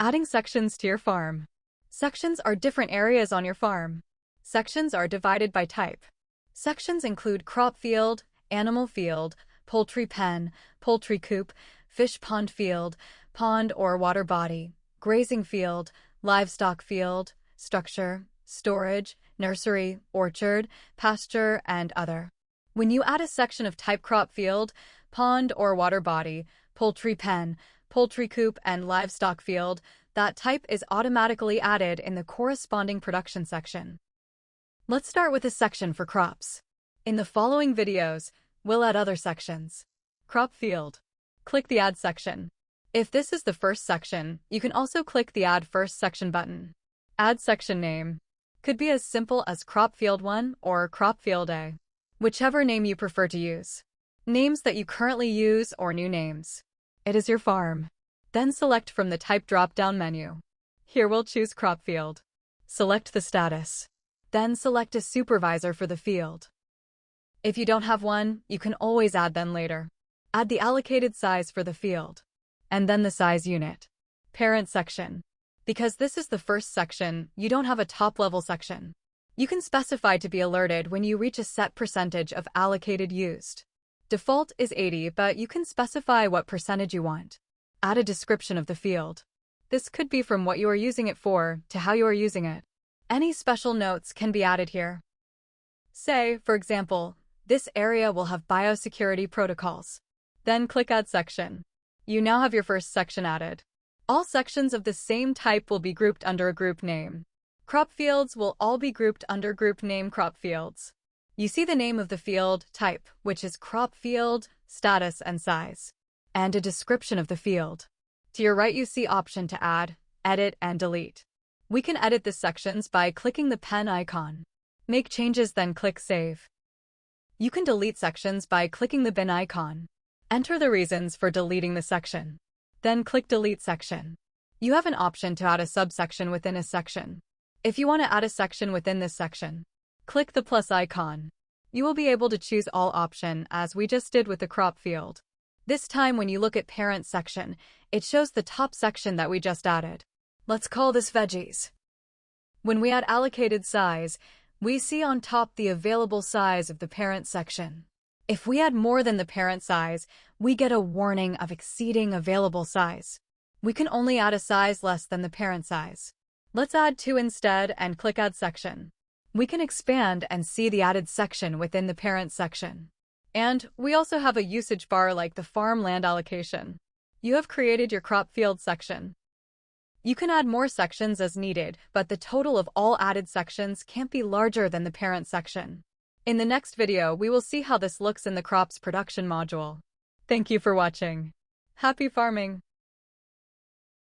Adding sections to your farm. Sections are different areas on your farm. Sections are divided by type. Sections include crop field, animal field, poultry pen, poultry coop, fish pond field, pond or water body, grazing field, livestock field, structure, storage, nursery, orchard, pasture, and other. When you add a section of type crop field, pond or water body, poultry pen, poultry coop, and livestock field, that type is automatically added in the corresponding production section. Let's start with a section for crops. In the following videos, we'll add other sections. Crop field. Click the Add section. If this is the first section, you can also click the Add First Section button. Add section name. Could be as simple as Crop Field 1 or Crop Field A. Whichever name you prefer to use. Names that you currently use or new names. It is your farm. Then select from the Type drop-down menu. Here we'll choose Crop Field. Select the status. Then select a supervisor for the field. If you don't have one, you can always add them later. Add the allocated size for the field. And then the size unit. Parent section. Because this is the first section, you don't have a top-level section. You can specify to be alerted when you reach a set percentage of allocated used. Default is 80, but you can specify what percentage you want. Add a description of the field. This could be from what you are using it for to how you are using it. Any special notes can be added here. Say, for example, this area will have biosecurity protocols. Then click Add Section. You now have your first section added. All sections of the same type will be grouped under a group name. Crop fields will all be grouped under group name crop fields. You see the name of the field type, which is crop field, status, and size, and a description of the field. To your right, you see option to add, edit, and delete. We can edit the sections by clicking the pen icon. Make changes, then click Save. You can delete sections by clicking the bin icon. Enter the reasons for deleting the section. Then click Delete Section. You have an option to add a subsection within a section. If you want to add a section within this section, click the plus icon. You will be able to choose all option as we just did with the crop field. This time when you look at parent section, it shows the top section that we just added. Let's call this veggies. When we add allocated size, we see on top the available size of the parent section. If we add more than the parent size, we get a warning of exceeding available size. We can only add a size less than the parent size. Let's add 2 instead and click Add Section. We can expand and see the added section within the parent section. And we also have a usage bar like the farm land allocation. You have created your crop field section. You can add more sections as needed, but the total of all added sections can't be larger than the parent section. In the next video, we will see how this looks in the crops production module. Thank you for watching. Happy farming!